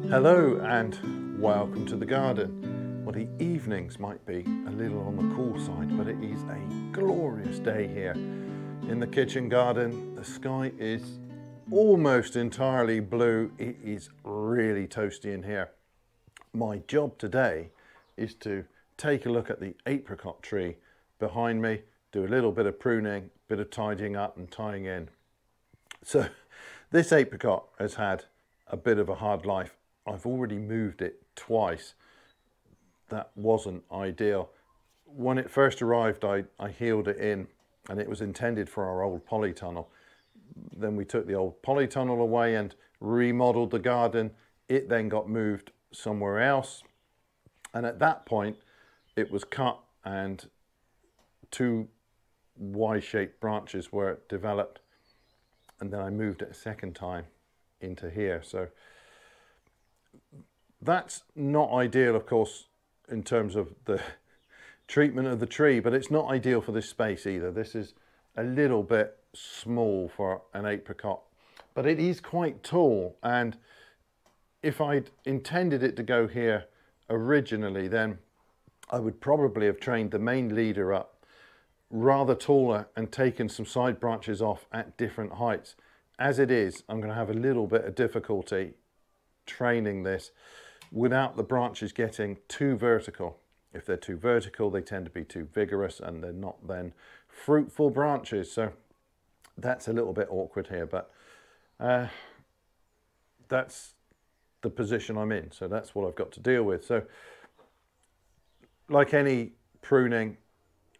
Hello and welcome to the garden. Well, the evenings might be a little on the cool side, but it is a glorious day here in the kitchen garden. The sky is almost entirely blue. It is really toasty in here. My job today is to take a look at the apricot tree behind me, do a little bit of pruning, bit of tidying up and tying in. So this apricot has had a bit of a hard life. I've already moved it twice. That wasn't ideal. When it first arrived, I healed it in and it was intended for our old polytunnel. Then we took the old polytunnel away and remodeled the garden. It then got moved somewhere else. And at that point, it was cut and two Y-shaped branches were developed. And then I moved it a second time into here. So that's not ideal, of course, in terms of the treatment of the tree, but it's not ideal for this space either. This is a little bit small for an apricot, but it is quite tall. And if I'd intended it to go here originally, then I would probably have trained the main leader up rather taller and taken some side branches off at different heights. As it is, I'm going to have a little bit of difficulty training this without the branches getting too vertical. If they're too vertical, they tend to be too vigorous and they're not then fruitful branches. So that's a little bit awkward here, but that's the position I'm in. So that's what I've got to deal with. So like any pruning,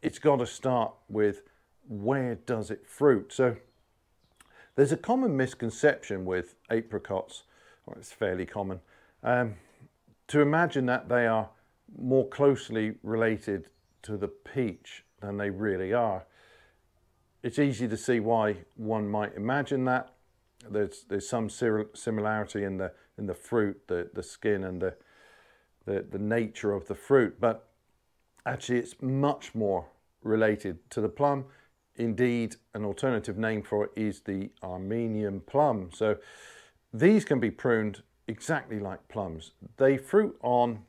it's got to start with where does it fruit? So there's a common misconception with apricots, or it's fairly common, to imagine that they are more closely related to the peach than they really are. It's easy to see why one might imagine that. There's some similarity in the fruit, the skin and the nature of the fruit, but actually it's much more related to the plum. Indeed, an alternative name for it is the Armenian plum. So these can be pruned exactly like plums. They fruit on,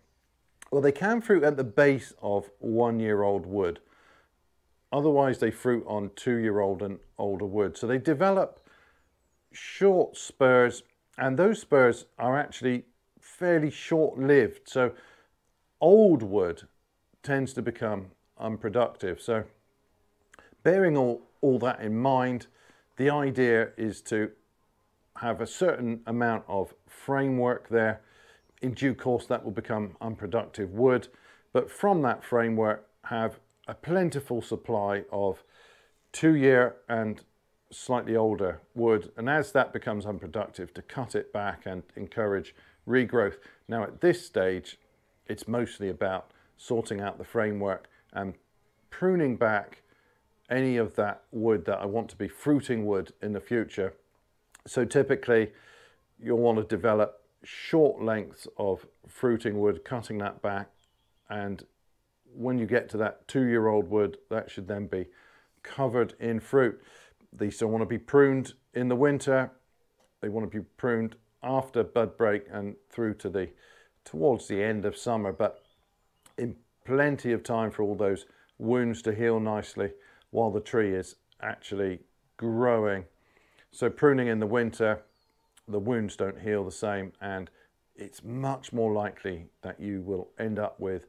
well, they can fruit at the base of 1-year-old wood. Otherwise, they fruit on 2-year-old and older wood. So they develop short spurs, and those spurs are actually fairly short-lived. So old wood tends to become unproductive. So bearing all that in mind, the idea is to have a certain amount of framework there. In due course, that will become unproductive wood, but from that framework have a plentiful supply of 2-year and slightly older wood, and as that becomes unproductive, to cut it back and encourage regrowth. Now at this stage, it's mostly about sorting out the framework and pruning back any of that wood that I want to be fruiting wood in the future. So typically you'll want to develop short lengths of fruiting wood, cutting that back, and when you get to that 2-year-old wood, that should then be covered in fruit. They still want to be pruned in the winter. They want to be pruned after bud break and through to towards the end of summer, but in plenty of time for all those wounds to heal nicely while the tree is actually growing. So pruning in the winter, the wounds don't heal the same, and it's much more likely that you will end up with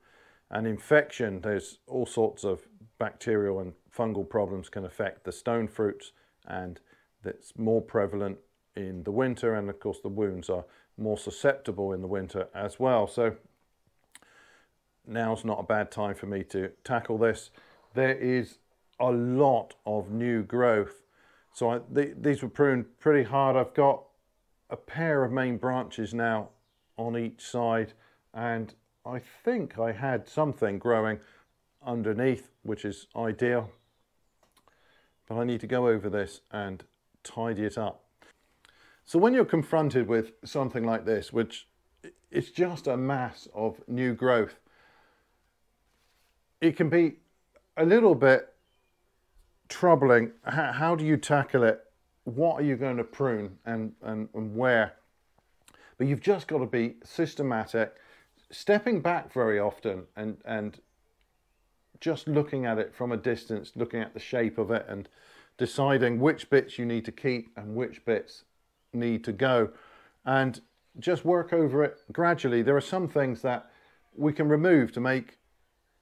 an infection. There's all sorts of bacterial and fungal problems can affect the stone fruits, and that's more prevalent in the winter, and of course the wounds are more susceptible in the winter as well. So now's not a bad time for me to tackle this. There is a lot of new growth. So these were pruned pretty hard. I've got a pair of main branches now on each side, and I think I had something growing underneath, which is ideal. But I need to go over this and tidy it up. So when you're confronted with something like this, which is just a mass of new growth, it can be a little bit troubling. How do you tackle it? What are you going to prune and where? But you've just got to be systematic, stepping back very often and just looking at it from a distance, looking at the shape of it and deciding which bits you need to keep and which bits need to go, and just work over it gradually. There are some things that we can remove to make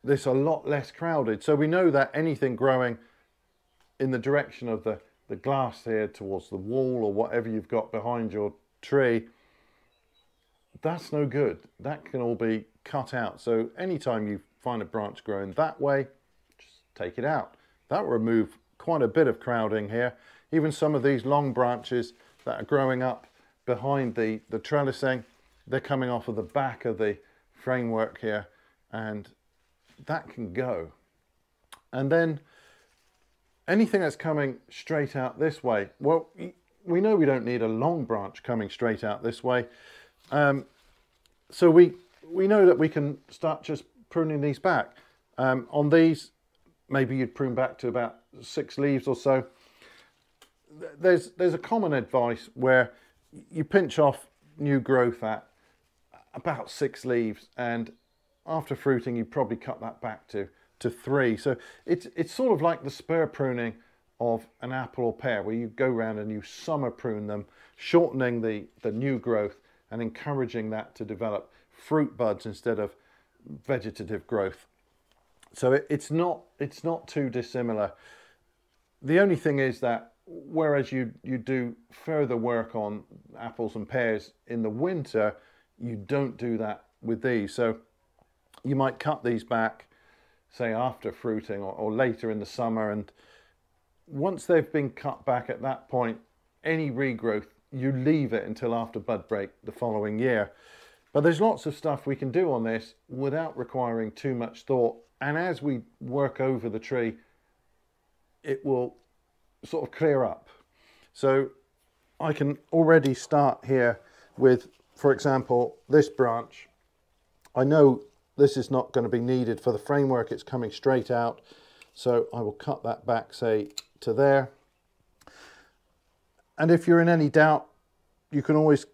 this a lot less crowded. So we know that anything growing in the direction of the glass here towards the wall or whatever you've got behind your tree, that's no good. That can all be cut out. So anytime you find a branch growing that way, just take it out. That will remove quite a bit of crowding here. Even some of these long branches that are growing up behind the trellising, they're coming off of the back of the framework here, and that can go. And then anything that's coming straight out this way, well, we know we don't need a long branch coming straight out this way. So we know that we can start just pruning these back. On these, maybe you'd prune back to about 6 leaves or so. There's a common advice where you pinch off new growth at about 6 leaves, and after fruiting you probably cut that back to 3. So it's sort of like the spur pruning of an apple or pear, where you go around and you summer prune them, shortening the new growth and encouraging that to develop fruit buds instead of vegetative growth. So it's not too dissimilar. The only thing is that whereas you do further work on apples and pears in the winter, you don't do that with these. So you might cut these back, say after fruiting or later in the summer, and once they've been cut back at that point, any regrowth, you leave it until after bud break the following year. But there's lots of stuff we can do on this without requiring too much thought, and as we work over the tree, it will sort of clear up. So I can already start here with, for example, this branch. I know this is not going to be needed for the framework, it's coming straight out, so I will cut that back, say, to there. And if you're in any doubt, you can always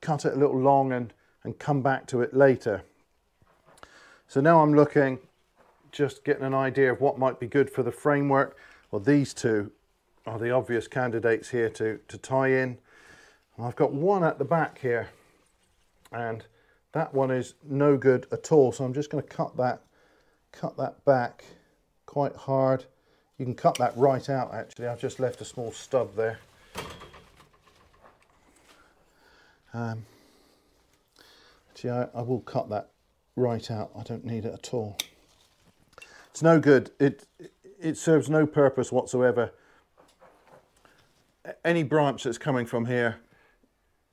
cut it a little long and come back to it later. So now I'm looking, just getting an idea of what might be good for the framework. Well, these two are the obvious candidates here to tie in. And I've got one at the back here, and that one is no good at all. So I'm just going to cut that back quite hard. You can cut that right out, actually. I've just left a small stub there. Actually, I will cut that right out. I don't need it at all. It's no good. It serves no purpose whatsoever. Any branch that's coming from here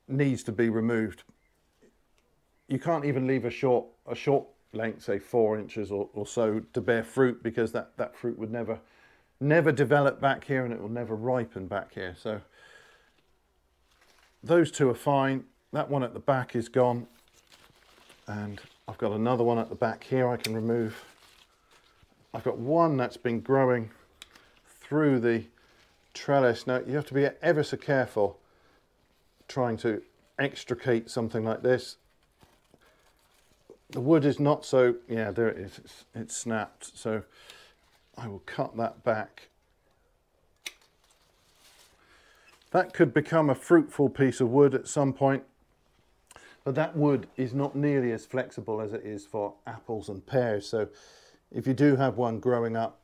needs to be removed. You can't even leave a short length, say 4 inches or so, to bear fruit, because that fruit would never develop back here, and it will never ripen back here. So those two are fine. That one at the back is gone, and I've got another one at the back here I can remove. I've got one that's been growing through the trellis. Now you have to be ever so careful trying to extricate something like this. The wood is not so, yeah, there it is, it's snapped. So I will cut that back. That could become a fruitful piece of wood at some point, but that wood is not nearly as flexible as it is for apples and pears. So if you do have one growing up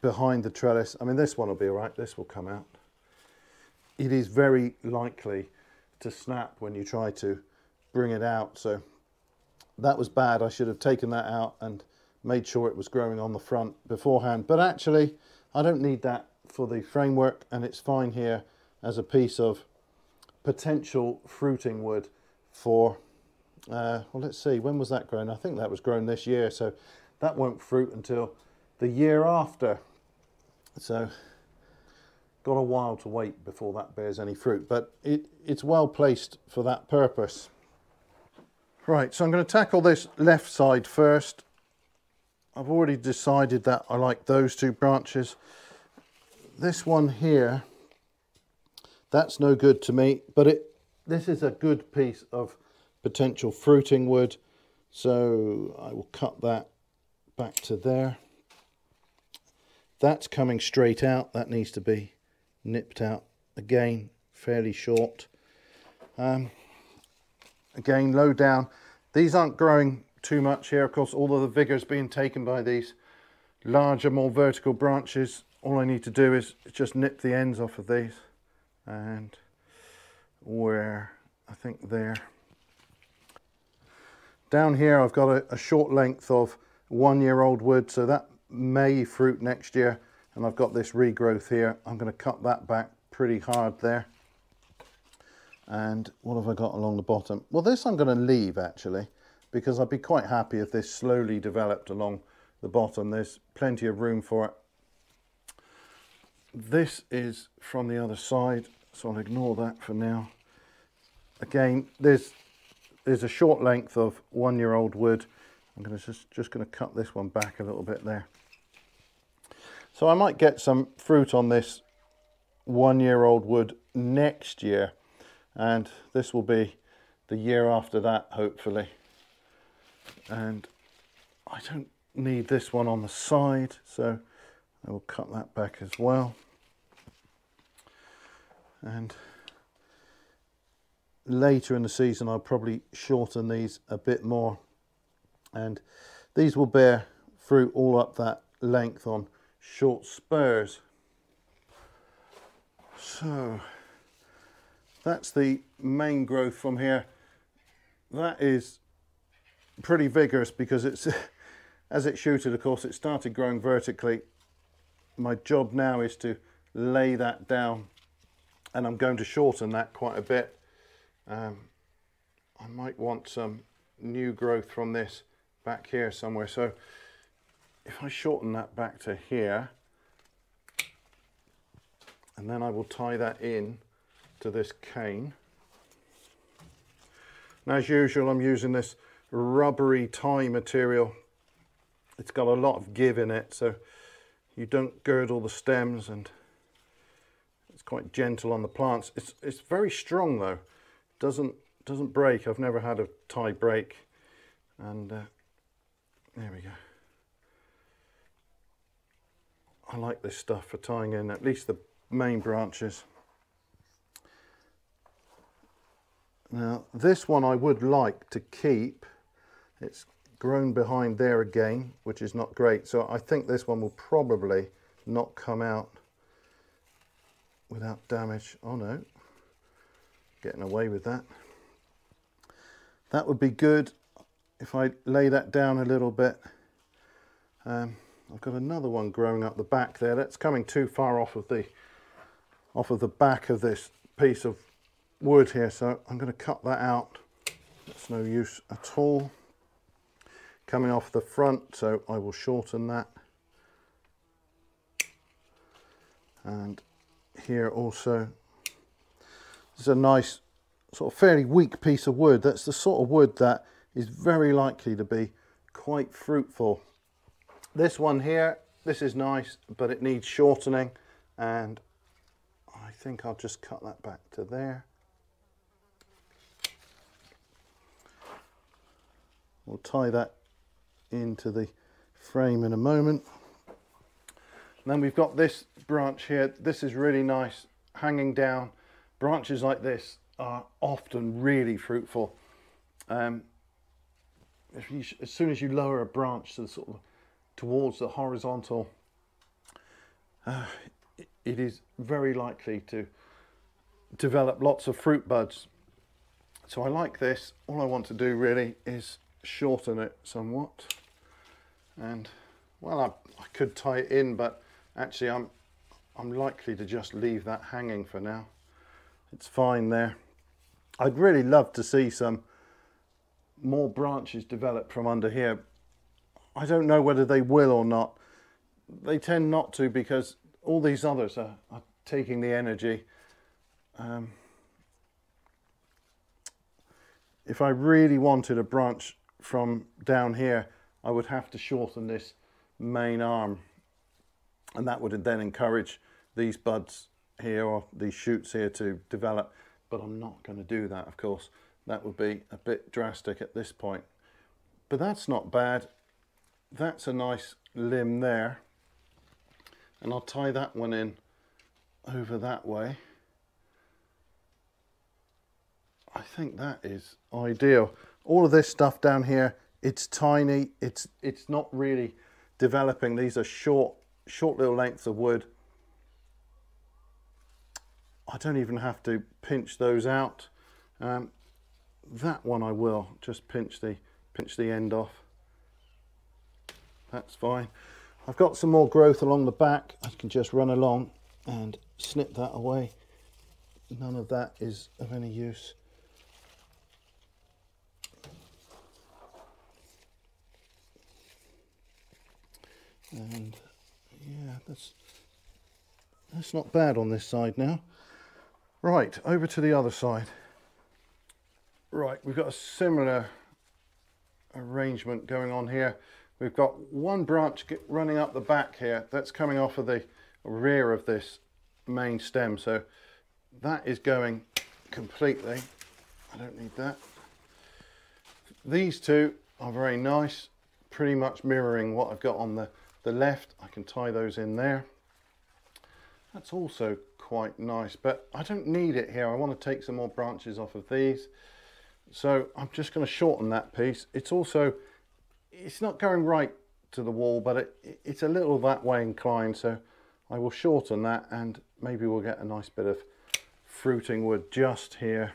behind the trellis, I mean, this one will be all right, this will come out. It is very likely to snap when you try to bring it out. So that was bad. I should have taken that out and made sure it was growing on the front beforehand. But actually, I don't need that for the framework, and it's fine here as a piece of potential fruiting wood for, well, let's see, when was that grown? I think that was grown this year, so that won't fruit until the year after. So got a while to wait before that bears any fruit, but it's well placed for that purpose. Right, so I'm going to tackle this left side first. I've already decided that I like those two branches. This one here, that's no good to me, but this is a good piece of potential fruiting wood, so I will cut that back to there. That's coming straight out. That needs to be nipped out again, fairly short. Again, low down. These aren't growing too much here. Of course, all of the vigor is being taken by these larger, more vertical branches. All I need to do is just nip the ends off of these, and where I think there. Down here I've got a short length of 1-year-old wood, so that may fruit next year, and I've got this regrowth here. I'm going to cut that back pretty hard there. And what have I got along the bottom? Well, this I'm going to leave actually, because I'd be quite happy if this slowly developed along the bottom. There's plenty of room for it. This is from the other side, so I'll ignore that for now. Again, there's a short length of 1-year-old wood. I'm going to just going to cut this one back a little bit there. So I might get some fruit on this 1-year-old wood next year, and this will be the year after that, hopefully. And I don't need this one on the side, so I will cut that back as well. And later in the season I'll probably shorten these a bit more, and these will bear fruit all up that length on short spurs. So that's the main growth from here. That is pretty vigorous because it's as it shooted, of course, it started growing vertically. My job now is to lay that down, and I'm going to shorten that quite a bit. I might want some new growth from this back here somewhere. So if I shorten that back to here, and then I will tie that in to this cane. Now, as usual, I'm using this rubbery tie material. It's got a lot of give in it, so you don't girdle the stems, and it's quite gentle on the plants. It's very strong though. Doesn't break. I've never had a tie break, and there we go. I like this stuff for tying in at least the main branches. Now this one I would like to keep. It's grown behind there again, which is not great, so I think this one will probably not come out without damage. Oh no, getting away with that. That would be good if I lay that down a little bit. I've got another one growing up the back there. That's coming too far off of the back of this piece of wood here, so I'm going to cut that out. That's no use at all. Coming off the front, so I will shorten that. And here also, this is a nice sort of fairly weak piece of wood. That's the sort of wood that is very likely to be quite fruitful. This one here, this is nice, but it needs shortening, and I think I'll just cut that back to there. We'll tie that into the frame in a moment. And then we've got this branch here. This is really nice, hanging down. Branches like this are often really fruitful. As soon as you lower a branch to the sort of towards the horizontal, it is very likely to develop lots of fruit buds. So I like this. All I want to do really is shorten it somewhat. And well, I could tie it in, but actually I'm likely to just leave that hanging for now. It's fine there. I'd really love to see some more branches develop from under here. I don't know whether they will or not. They tend not to, because all these others are taking the energy. If I really wanted a branch from down here, I would have to shorten this main arm, and that would then encourage these buds here, or these shoots here, to develop. but I'm not going to do that, of course. That would be a bit drastic at this point. But that's not bad. That's a nice limb there. And I'll tie that one in over that way. I think that is ideal. All of this stuff down here, it's tiny. It's not really developing. These are short little lengths of wood. I don't even have to pinch those out. That one I will just pinch the end off. That's fine. I've got some more growth along the back. I can just run along and snip that away. None of that is of any use. And yeah, that's not bad on this side now. Right, over to the other side. Right, we've got a similar arrangement going on here. We've got one branch running up the back here that's coming off of the rear of this main stem, so that is going completely. I don't need that. These two are very nice, pretty much mirroring what I've got on the left. I can tie those in there. That's also quite nice, but I don't need it here. I want to take some more branches off of these, so I'm just going to shorten that piece. It's not going right to the wall, but it's a little that way inclined, so I will shorten that, and maybe we'll get a nice bit of fruiting wood just here.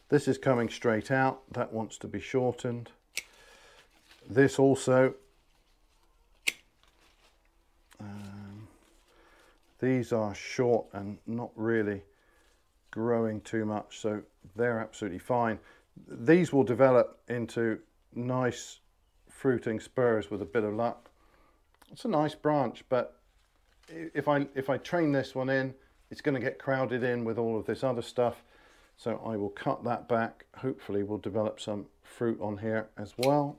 This is coming straight out. That wants to be shortened. This also. These are short and not really growing too much, so they're absolutely fine. These will develop into nice fruiting spurs with a bit of luck. It's a nice branch, but if I train this one in, it's going to get crowded in with all of this other stuff. So I will cut that back. Hopefully we'll develop some fruit on here as well.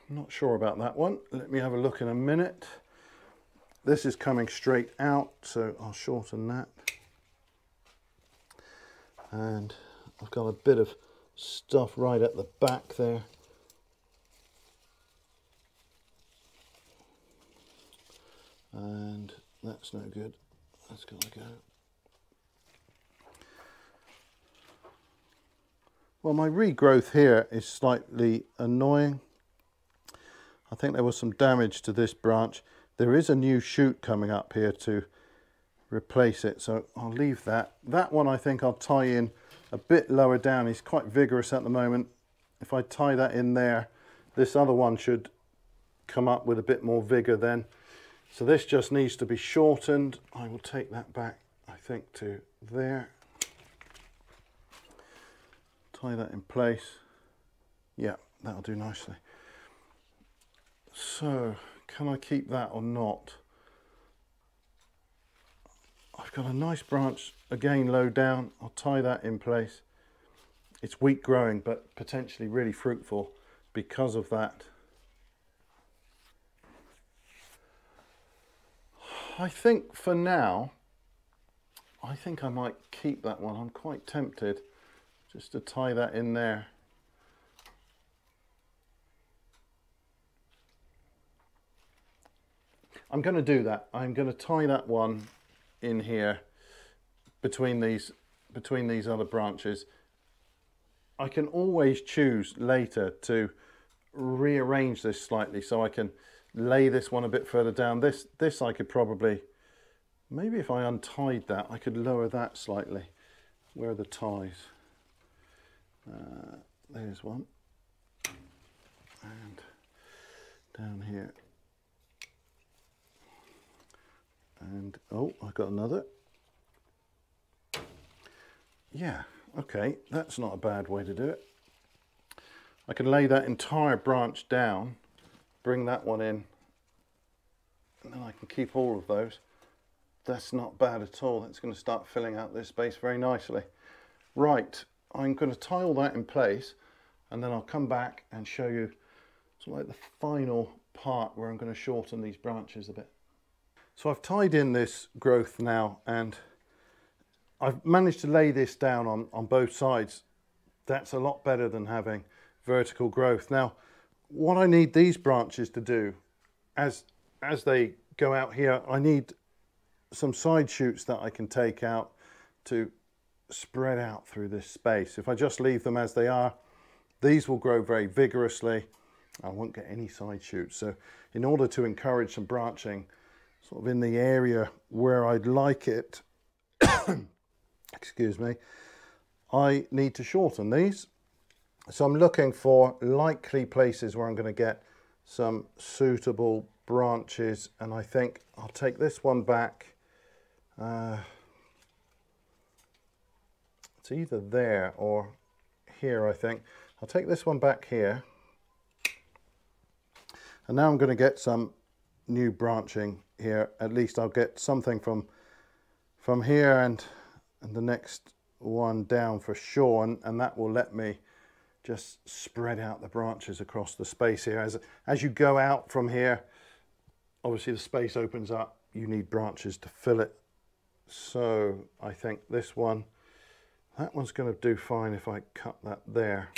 I'm not sure about that one. Let me have a look in a minute. This is coming straight out, so I'll shorten that. And I've got a bit of stuff right at the back there. And that's no good. That's got to go. Well, my regrowth here is slightly annoying. I think there was some damage to this branch. There is a new shoot coming up here to replace it, so I'll leave that. That one I think I'll tie in a bit lower down. He's quite vigorous at the moment. If I tie that in there, this other one should come up with a bit more vigor then. So this just needs to be shortened. I will take that back, I think, to there. Tie that in place. Yeah, that'll do nicely. So, can I keep that or not? I've got a nice branch, again low down. I'll tie that in place. It's weak growing, but potentially really fruitful because of that. I think for now, I think I might keep that one. I'm quite tempted just to tie that in there. I'm going to do that. I'm going to tie that one in here between these other branches. I can always choose later to rearrange this slightly, so I can lay this one a bit further down. This I could probably, maybe if I untied that, I could lower that slightly. Where are the ties? There's one. And down here. And oh, I got another. Yeah, okay, that's not a bad way to do it. I can lay that entire branch down, bring that one in, and then I can keep all of those. That's not bad at all. That's going to start filling out this space very nicely. Right, I'm going to tie all that in place, and then I'll come back and show you sort of like the final part where I'm going to shorten these branches a bit. So I've tied in this growth now, and I've managed to lay this down on both sides. That's a lot better than having vertical growth. Now, what I need these branches to do, as they go out here, I need some side shoots that I can take out to spread out through this space. If I just leave them as they are, these will grow very vigorously. I won't get any side shoots. So in order to encourage some branching sort of in the area where I'd like it, excuse me, I need to shorten these. So I'm looking for likely places where I'm going to get some suitable branches, and I think I'll take this one back. It's either there or here, I think. I'll take this one back here. And now I'm going to get some new branching here. At least I'll get something from here and the next one down for sure, and that will let me just spread out the branches across the space here. As you go out from here, obviously the space opens up. You need branches to fill it. So I think this one, that one's going to do fine if I cut that there.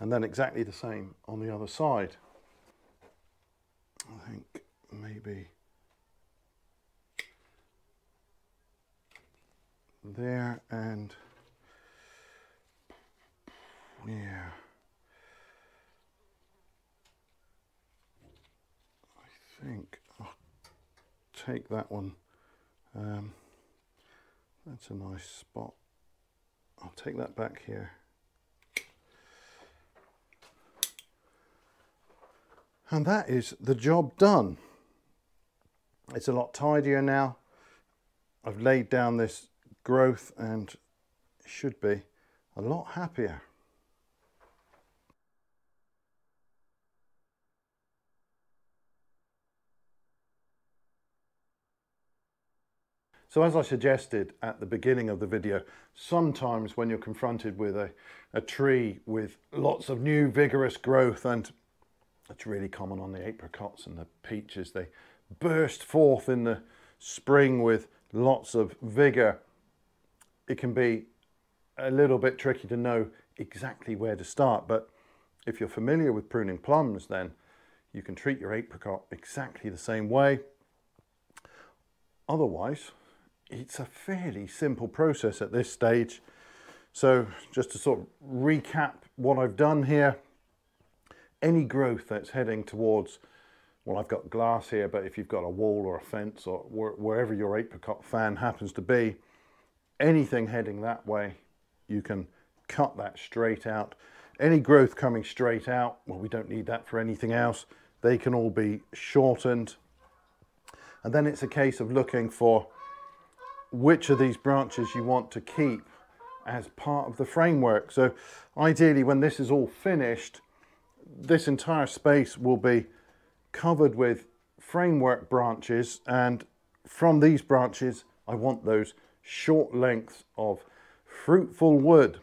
And then exactly the same on the other side. I think maybe there, and yeah, I think I'll take that one. That's a nice spot. I'll take that back here. And that is the job done. It's a lot tidier now. I've laid down this growth and should be a lot happier. So as I suggested at the beginning of the video, sometimes when you're confronted with a tree with lots of new vigorous growth, and it's really common on the apricots and the peaches, they burst forth in the spring with lots of vigor. It can be a little bit tricky to know exactly where to start, but if you're familiar with pruning plums, then you can treat your apricot exactly the same way. Otherwise, it's a fairly simple process at this stage. So just to sort of recap what I've done here, any growth that's heading towards, well, I've got glass here, but if you've got a wall or a fence or wherever your apricot fan happens to be, anything heading that way, you can cut that straight out. Any growth coming straight out, well, we don't need that for anything else. They can all be shortened. And then it's a case of looking for which of these branches you want to keep as part of the framework. So ideally, when this is all finished, this entire space will be covered with framework branches, and from these branches I want those short lengths of fruitful wood.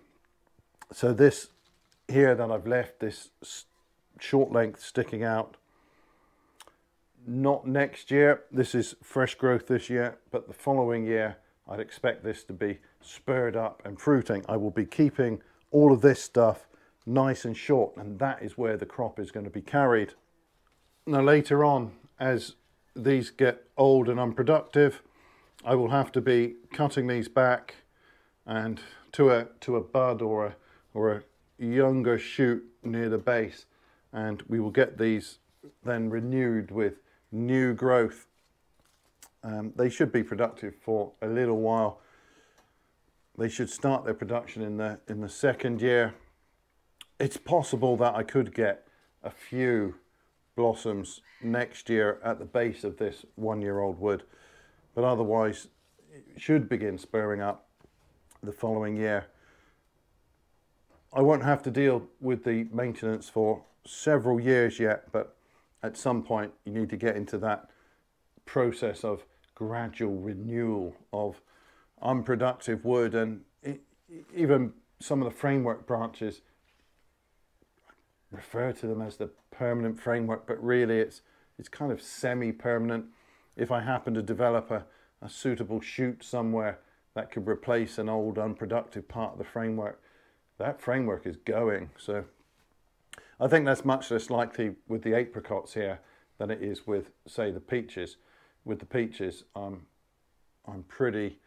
So this here that I've left, this short length sticking out, not next year, this is fresh growth this year, but the following year I'd expect this to be spurred up and fruiting. I will be keeping all of this stuff nice and short, and that is where the crop is going to be carried. Now later on, as these get old and unproductive, I will have to be cutting these back and to a bud or a younger shoot near the base, and we will get these then renewed with new growth. They should be productive for a little while. They should start their production in the second year. It's possible that I could get a few blossoms next year at the base of this one-year-old wood, but otherwise it should begin spurring up the following year. I won't have to deal with the maintenance for several years yet, but at some point you need to get into that process of gradual renewal of unproductive wood. And even some of the framework branches, refer to them as the permanent framework, but really it's kind of semi-permanent. If I happen to develop a suitable shoot somewhere, that could replace an old unproductive part of the framework. That framework is going. So I think that's much less likely with the apricots here than it is with, say, the peaches. With the peaches, I'm pretty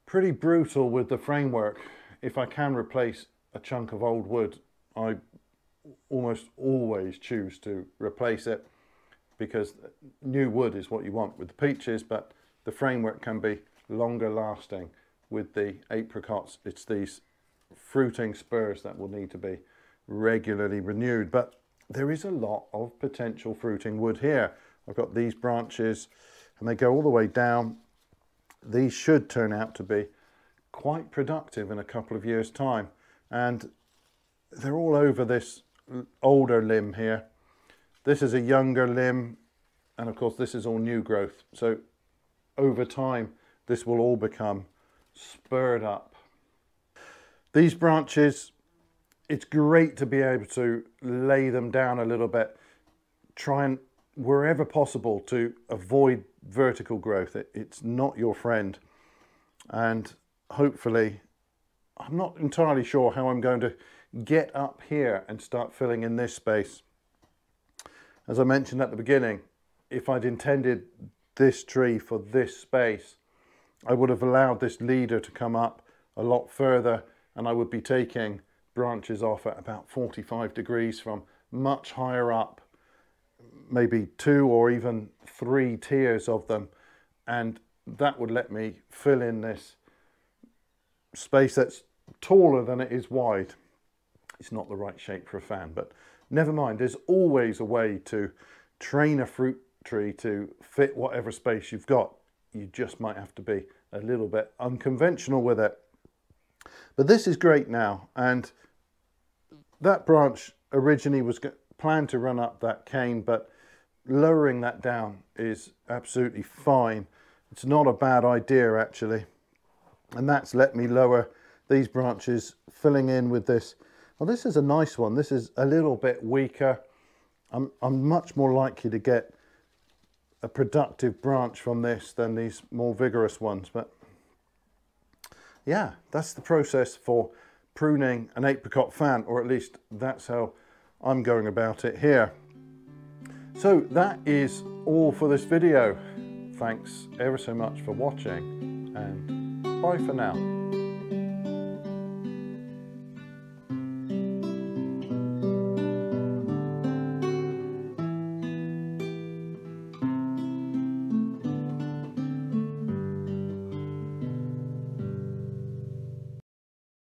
brutal with the framework. If I can replace a chunk of old wood, I almost always choose to replace it, because new wood is what you want with the peaches, but the framework can be longer lasting. With the apricots, it's these fruiting spurs that will need to be regularly renewed. But there is a lot of potential fruiting wood here. I've got these branches and they go all the way down. These should turn out to be quite productive in a couple of years' time, and they're all over this older limb here. This is a younger limb, and of course this is all new growth. So over time this will all become spurred up. These branches, it's great to be able to lay them down a little bit, try and wherever possible to avoid vertical growth. It's not your friend, and hopefully, I'm not entirely sure how I'm going to get up here and start filling in this space. As I mentioned at the beginning, if I'd intended this tree for this space, I would have allowed this leader to come up a lot further, and I would be taking branches off at about 45 degrees from much higher up, maybe 2 or even 3 tiers of them, and that would let me fill in this space that's taller than it is wide. It's not the right shape for a fan, but never mind. There's always a way to train a fruit tree to fit whatever space you've got. You just might have to be a little bit unconventional with it. But this is great now, and that branch originally was planned to run up that cane, but lowering that down is absolutely fine. It's not a bad idea actually, and that's let me lower these branches, filling in with this. Well, this is a nice one. This is a little bit weaker. I'm much more likely to get a productive branch from this than these more vigorous ones. But yeah, that's the process for pruning an apricot fan, or at least that's how I'm going about it here. So that is all for this video. Thanks ever so much for watching, and bye for now.